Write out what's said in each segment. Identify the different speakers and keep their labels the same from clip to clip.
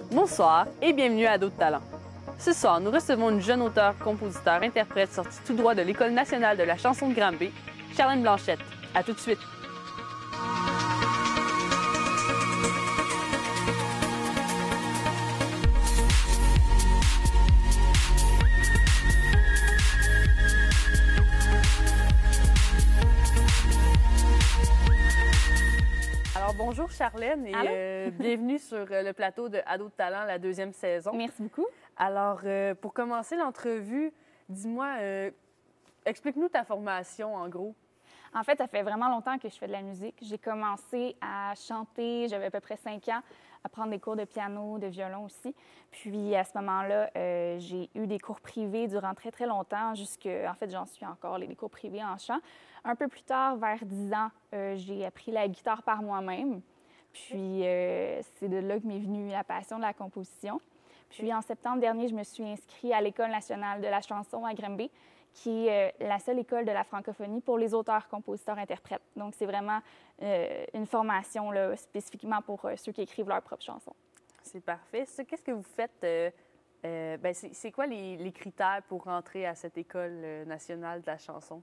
Speaker 1: Bonsoir et bienvenue à D'autres talents. Ce soir, nous recevons une jeune auteure, compositeur, interprète sortie tout droit de l'École nationale de la chanson de Granby, Charlène Blanchette. À tout de suite. Alors bonjour Charlène et bienvenue sur le plateau de À d'autres talents, la deuxième saison.
Speaker 2: Merci beaucoup.
Speaker 1: Alors pour commencer l'entrevue, dis-moi, explique-nous ta formation en gros.
Speaker 2: En fait, ça fait vraiment longtemps que je fais de la musique. J'ai commencé à chanter, j'avais à peu près 5 ans, à prendre des cours de piano, de violon aussi. Puis à ce moment-là, j'ai eu des cours privés durant très, très longtemps, en fait, j'en suis encore, des cours privés en chant. Un peu plus tard, vers 10 ans, j'ai appris la guitare par moi-même. Puis c'est de là que m'est venue la passion de la composition. Puis en septembre dernier, je me suis inscrite à l'École nationale de la chanson à Granby, qui est la seule école de la francophonie pour les auteurs, compositeurs, interprètes. Donc, c'est vraiment une formation là, spécifiquement pour ceux qui écrivent leurs propres chansons.
Speaker 1: C'est parfait. Ça, qu'est-ce que vous faites? C'est quoi les critères pour rentrer à cette École nationale de la chanson?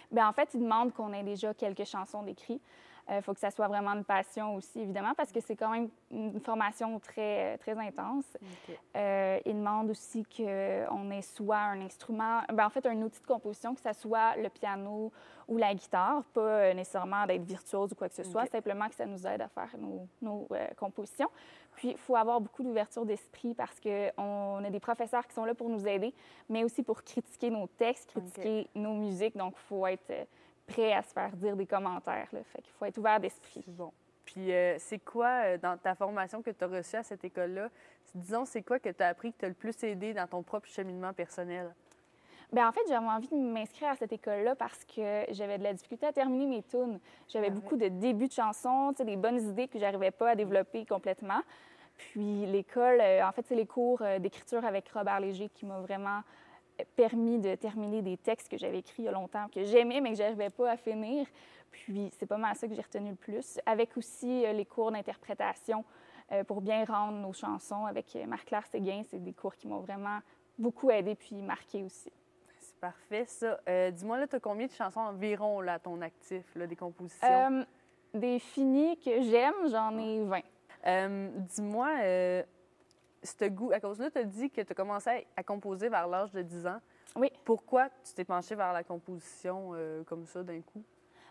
Speaker 2: Bien, en fait, ils demandent qu'on ait déjà quelques chansons d'écrit. Il faut que ça soit vraiment une passion aussi, évidemment, parce que c'est quand même une formation très, très intense.
Speaker 1: Okay.
Speaker 2: Ils demandent aussi qu'on ait soit un instrument, en fait, un outil de composition, que ce soit le piano ou la guitare, pas nécessairement d'être virtuose ou quoi que ce soit, simplement que ça nous aide à faire nos compositions. Puis, il faut avoir beaucoup d'ouverture d'esprit parce qu'on a des professeurs qui sont là pour nous aider, mais aussi pour critiquer nos textes, critiquer nos musiques. Donc, il faut être prêt à se faire dire des commentaires. Là. Fait qu'il faut être ouvert d'esprit.
Speaker 1: Bon. Puis, c'est quoi, dans ta formation que tu as reçue à cette école-là, disons, c'est quoi que tu as appris que t'a le plus aidé dans ton propre cheminement personnel?
Speaker 2: Bien, en fait, j'avais envie de m'inscrire à cette école-là parce que j'avais de la difficulté à terminer mes tunes. J'avais beaucoup de débuts de chansons, des bonnes idées que j'arrivais pas à développer complètement. Puis l'école, en fait, c'est les cours d'écriture avec Robert Léger qui m'ont vraiment permis de terminer des textes que j'avais écrits il y a longtemps, que j'aimais, mais que j'arrivais pas à finir. Puis c'est pas mal ça que j'ai retenu le plus. Avec aussi les cours d'interprétation pour bien rendre nos chansons avec Marie-Claire Séguin, c'est des cours qui m'ont vraiment beaucoup aidé puis marqué aussi.
Speaker 1: C'est parfait, ça. Dis-moi, là, tu as combien de chansons environ là, à ton actif, là, des compositions?
Speaker 2: Des finies que j'aime, j'en ai 20.
Speaker 1: Dis-moi, ce goût, à cause de là, tu as dit que tu as commencé à composer vers l'âge de 10 ans.
Speaker 2: Oui.
Speaker 1: Pourquoi tu t'es penchée vers la composition comme ça d'un coup?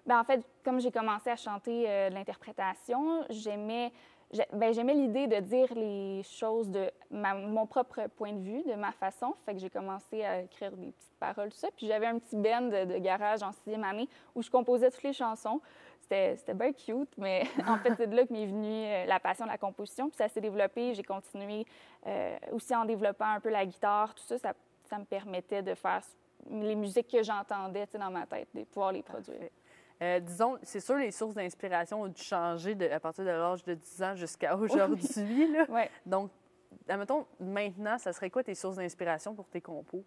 Speaker 2: Bien, en fait, comme j'ai commencé à chanter de l'interprétation, j'aimais l'idée de dire les choses de mon propre point de vue, de ma façon. Fait que j'ai commencé à écrire des petites paroles, tout ça. Puis j'avais un petit band de garage en 6e année où je composais toutes les chansons. C'était bien cute, mais en fait, c'est de là que m'est venue la passion de la composition. Puis ça s'est développé. J'ai continué aussi en développant un peu la guitare. Tout ça, ça me permettait de faire les musiques que j'entendais dans ma tête, de pouvoir les produire.
Speaker 1: Disons, c'est sûr, les sources d'inspiration ont dû changer à partir de l'âge de 10 ans jusqu'à aujourd'hui. Là.
Speaker 2: Ouais.
Speaker 1: Donc, admettons, maintenant, ça serait quoi tes sources d'inspiration pour tes compos?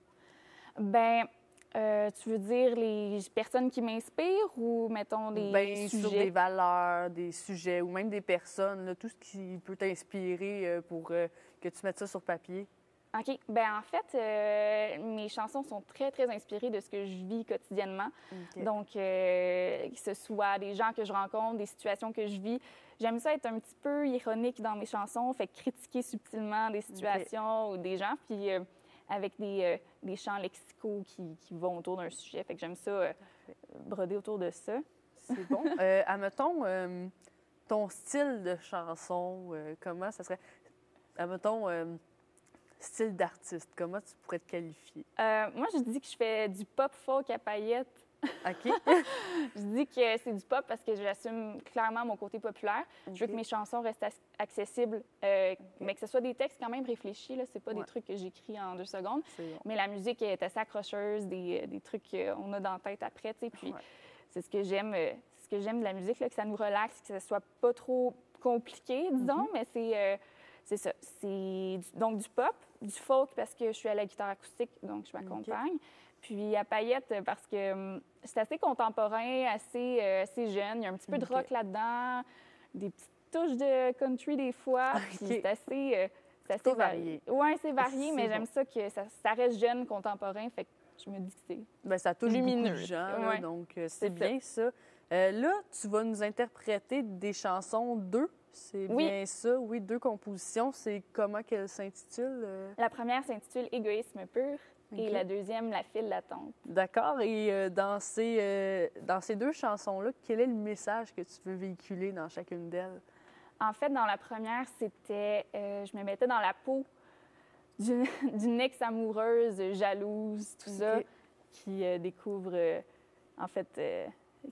Speaker 2: Bien, tu veux dire les personnes qui m'inspirent ou, mettons, des sujets?
Speaker 1: Sur des valeurs, des sujets ou même des personnes, là, tout ce qui peut t'inspirer pour que tu mettes ça sur papier.
Speaker 2: OK. Bien, en fait, mes chansons sont très, très inspirées de ce que je vis quotidiennement. Okay. Donc, que ce soit des gens que je rencontre, des situations que je vis, j'aime ça être un petit peu ironique dans mes chansons, fait critiquer subtilement des situations ou des gens, puis avec des chants lexicaux qui vont autour d'un sujet. Fait que j'aime ça broder autour de ça.
Speaker 1: C'est bon. Admettons, ton style de chanson, comment ça serait? Admettons... style d'artiste, comment tu pourrais te qualifier?
Speaker 2: Moi, je dis que je fais du pop folk à paillettes.
Speaker 1: OK.
Speaker 2: Je dis que c'est du pop parce que j'assume clairement mon côté populaire. Okay. Je veux que mes chansons restent accessibles, mais que ce soit des textes quand même réfléchis. Ce n'est pas des trucs que j'écris en 2 secondes. Bon. Mais la musique est assez accrocheuse, des trucs qu'on a dans la tête après. Puis c'est ce que j'aime de la musique, là, que ça nous relaxe, que ce soit pas trop compliqué, disons, mais c'est ça. C'est donc du pop, du folk parce que je suis à la guitare acoustique, donc je m'accompagne. Okay. Puis à paillettes parce que c'est assez contemporain, assez jeune. Il y a un petit peu de rock là-dedans, des petites touches de country des fois. Puis C'est assez
Speaker 1: plutôt varié.
Speaker 2: Oui, c'est varié, mais
Speaker 1: C'est
Speaker 2: j'aime
Speaker 1: bon.
Speaker 2: ça que ça reste jeune, contemporain, fait que je me dis que c'est
Speaker 1: Ben, ça touche
Speaker 2: lumineux.
Speaker 1: beaucoup de gens, là,
Speaker 2: Ouais,
Speaker 1: donc
Speaker 2: c'est
Speaker 1: c'est bien ça. Là, tu vas nous interpréter des chansons, deux, c'est
Speaker 2: Oui.
Speaker 1: bien ça, oui, deux compositions. C'est comment qu'elles s'intitulent?
Speaker 2: La première s'intitule Égoïsme pur et
Speaker 1: Ok.
Speaker 2: la deuxième La file d'attente.
Speaker 1: D'accord, et dans ces deux chansons-là, quel est le message que tu veux véhiculer dans chacune d'elles?
Speaker 2: En fait, dans la première, c'était je me mettais dans la peau d'une ex-amoureuse jalouse, tout ça,
Speaker 1: Ok.
Speaker 2: qui découvre, en fait,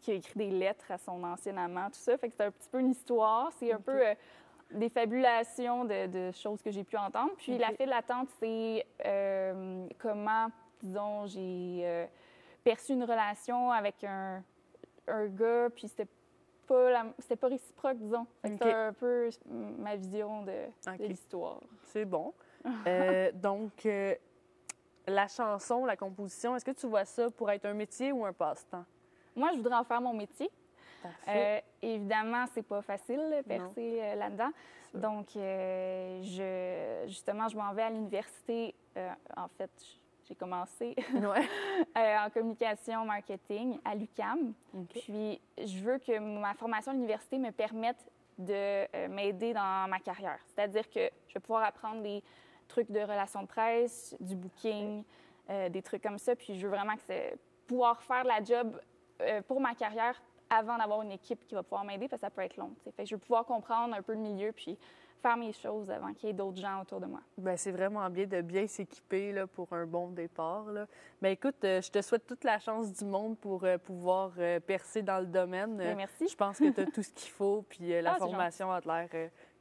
Speaker 2: qui a écrit des lettres à son ancien amant, tout ça. Fait que c'est un petit peu une histoire. C'est un
Speaker 1: Ok.
Speaker 2: peu des fabulations de choses que j'ai pu entendre. Puis
Speaker 1: Ok.
Speaker 2: La file d'attente, c'est comment, disons, j'ai perçu une relation avec un gars, puis c'était pas réciproque, disons. Fait que
Speaker 1: Ok.
Speaker 2: c'est un peu ma vision de
Speaker 1: Ok.
Speaker 2: l'histoire.
Speaker 1: C'est bon. Donc, la chanson, la composition, est-ce que tu vois ça pour être un métier ou un passe-temps?
Speaker 2: Moi, je voudrais en faire mon métier.
Speaker 1: Parfait.
Speaker 2: Évidemment, c'est pas facile, là,
Speaker 1: Non.
Speaker 2: percer là-dedans.
Speaker 1: Ça.
Speaker 2: Donc, justement, je m'en vais à l'université. En fait, j'ai commencé
Speaker 1: Ouais.
Speaker 2: en communication marketing à l'UQAM.
Speaker 1: Ok.
Speaker 2: Puis, je veux que ma formation à l'université me permette de m'aider dans ma carrière. C'est-à-dire que je vais pouvoir apprendre des trucs de relations de presse, du booking, des trucs comme ça. Puis, je veux vraiment que c'est pouvoir faire la job pour ma carrière avant d'avoir une équipe qui va pouvoir m'aider, parce que ça peut être long. T'sais. Fait que je veux pouvoir comprendre un peu le milieu puis faire mes choses avant qu'il y ait d'autres gens autour de moi.
Speaker 1: Ben, c'est vraiment bien de bien s'équiper là, pour un bon départ. Là. Ben, écoute, je te souhaite toute la chance du monde pour pouvoir percer dans le domaine.
Speaker 2: Bien, merci.
Speaker 1: Je pense que tu as tout ce qu'il faut, puis la
Speaker 2: Ah, c'est
Speaker 1: formation a l'air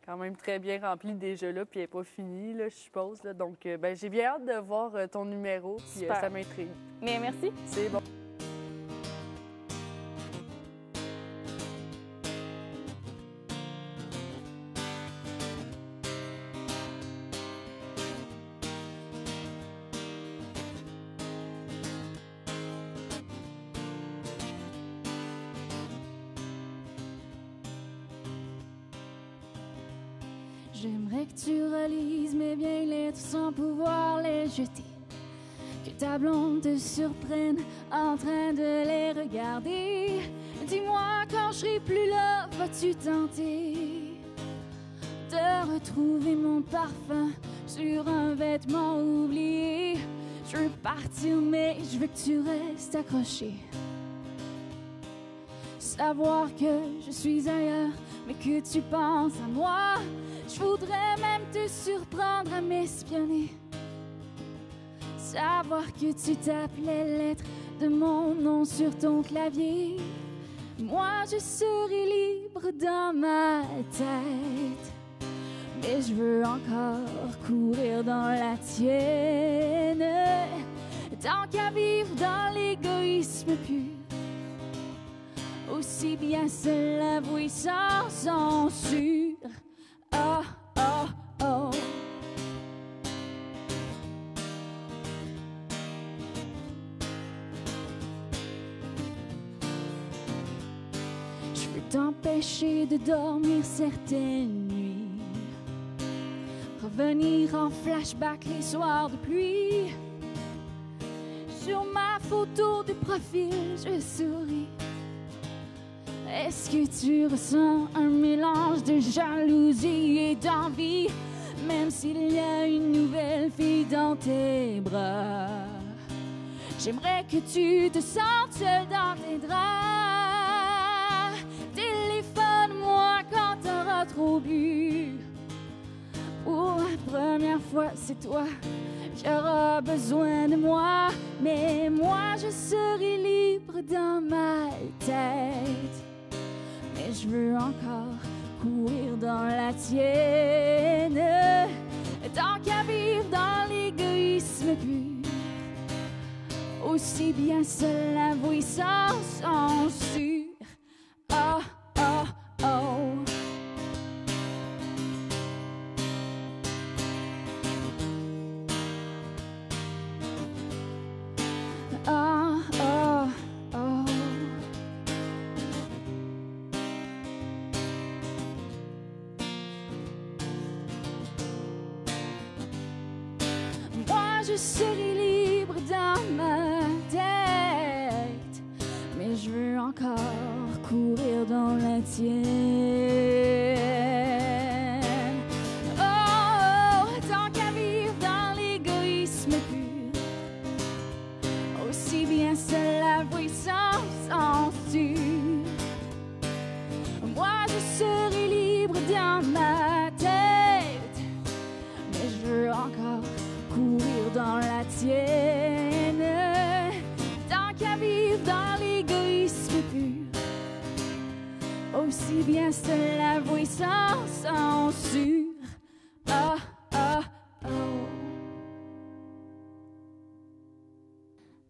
Speaker 1: quand même très bien remplie déjà là, puis elle n'est pas finie, là, je suppose. Là. Donc, ben, j'ai bien hâte de voir ton numéro, puis
Speaker 2: Super.
Speaker 1: ça m'intrigue.
Speaker 2: Mais merci.
Speaker 1: C'est bon.
Speaker 3: J'aimerais que tu relises mes vieilles lettres sans pouvoir les jeter. Que ta blonde te surprenne en train de les regarder. Dis-moi, quand je serai plus là, vas-tu tenter de retrouver mon parfum sur un vêtement oublié? Je veux partir, mais je veux que tu restes accroché. Savoir que je suis ailleurs, mais que tu penses à moi. Je voudrais même te surprendre à m'espionner. Savoir que tu tapes les lettres de mon nom sur ton clavier. Moi, je serai libre dans ma tête. Mais je veux encore courir dans la tienne. Tant qu'à vivre dans l'égoïsme pur, aussi bien se l'avouer sans censure. Oh, oh, oh. Je veux t'empêcher de dormir certaines nuits, revenir en flashback les soirs de pluie. Sur ma photo de profil, je souris. Est-ce que tu ressens un mélange de jalousie et d'envie, même s'il y a une nouvelle fille dans tes bras? J'aimerais que tu te sentes seule dans tes draps. Téléphone-moi quand t'auras trop bu. Pour la première fois, c'est toi qui auras besoin de moi. Mais moi, je serai libre dans ma tête. Mais je veux encore courir dans la tienne. Tant qu'à vivre dans l'égoïsme pur, aussi bien se l'avouer sans censure. Oh, oh, oh. Oh, oh, oh. je serai libre dans ma tête, mais je veux encore courir dans la tienne. Oh, tant qu'à vivre dans l'égoïsme pur, aussi bien se l'avouer sans censure. Moi, je serai libre dans ma tête, mais je veux encore courir dans la tienne. Tant qu'à vivre dans l'égoïsme pur, aussi bien se l'avouer sans censure. Oh, oh, oh.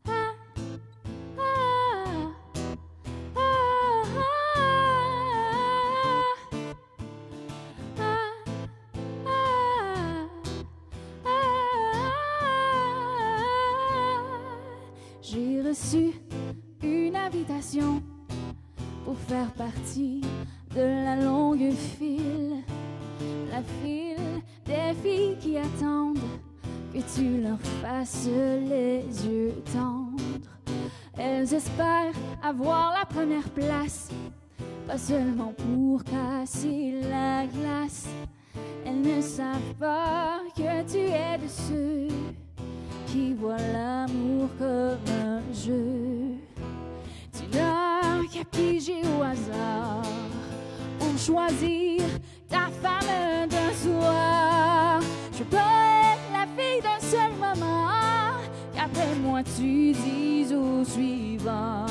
Speaker 3: Ah, ah, ah, ah, J'ai reçu une invitation pour faire partie de la longue file, la file des filles qui attendent que tu leur fasses les yeux tendres. Elles espèrent avoir la première place, pas seulement pour casser la glace. Elles ne savent pas que tu es de ceux qui voient l'amour comme un jeu. Tu n'as qu'à piger au hasard pour choisir ta femme d'un soir. Je peux être la fille d'un seul moment, qu'après moi tu dises au suivant.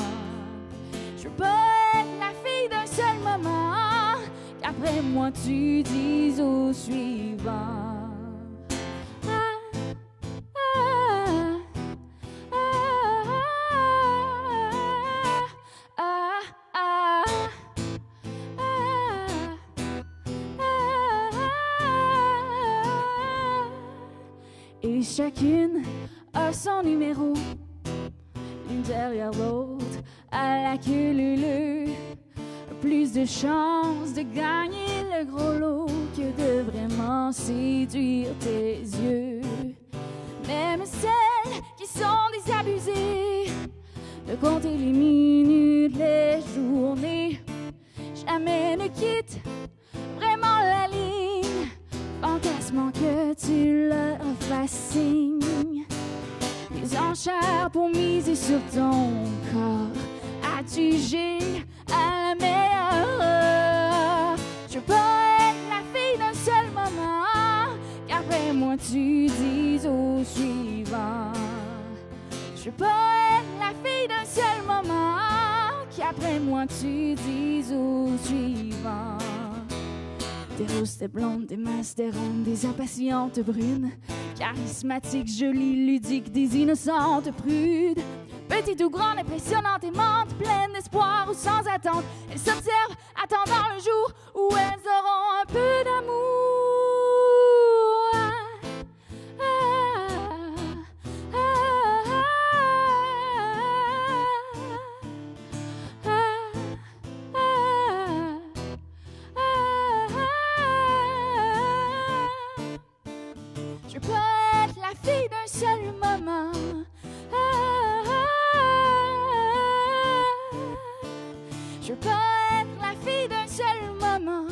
Speaker 3: Je peux être la fille d'un seul moment, qu'après moi tu dises au suivant. Et chacune a son numéro, l'une derrière l'autre, à la queue leu-leu. Plus de chances de gagner le gros lot que de vraiment séduire tes yeux. Même celles qui sont désabusées de compter les minutes, les journées, jamais ne quittent vraiment la ligne, fantasmant que tu leur fasses signe. Les enchères pour miser sur ton corps, adjugées à la meilleure heure. Je peux être la fille d'un seul moment, qu'après moi tu dises au suivant. Je peux être la fille d'un seul moment, qu'après moi tu dises au suivant. Des roses, des blondes, des masses, des rondes, des impatientes brunes, charismatiques, jolies, ludiques, des innocentes prudes. Petites ou grandes, impressionnantes, aimantes, pleines d'espoir ou sans attente, elles s'observent, attendant le jour où elles auront un peu d'amour. Je peux être la fille d'un seul moment. Je peux être la fille d'un seul moment.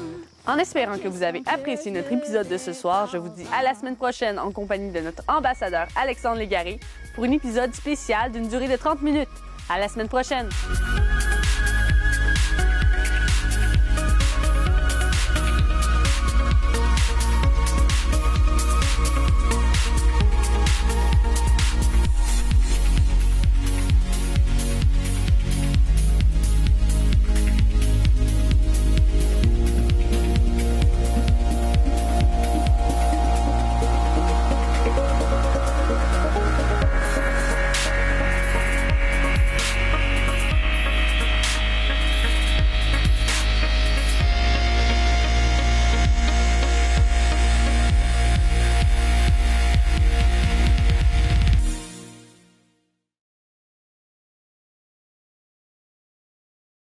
Speaker 1: En espérant que vous avez apprécié notre épisode de ce soir, je vous dis à la semaine prochaine en compagnie de notre ambassadeur Alexandre Légaré pour un épisode spécial d'une durée de 30 minutes. À la semaine prochaine!